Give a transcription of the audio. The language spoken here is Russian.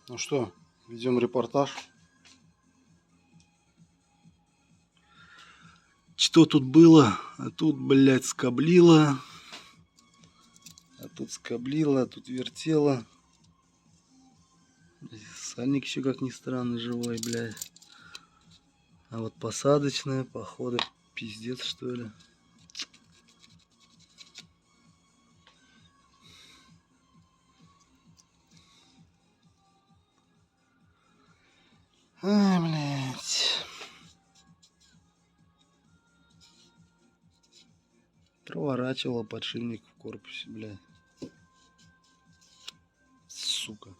Ну что, ведем репортаж. Что тут было? А тут, блядь, скоблило. А тут скоблило, а тут вертело. Сальник еще, как ни странно, живой, блядь. А вот посадочная, походу, пиздец, что ли. Ай, блядь. Проворачивала подшипник в корпусе, блядь. Сука.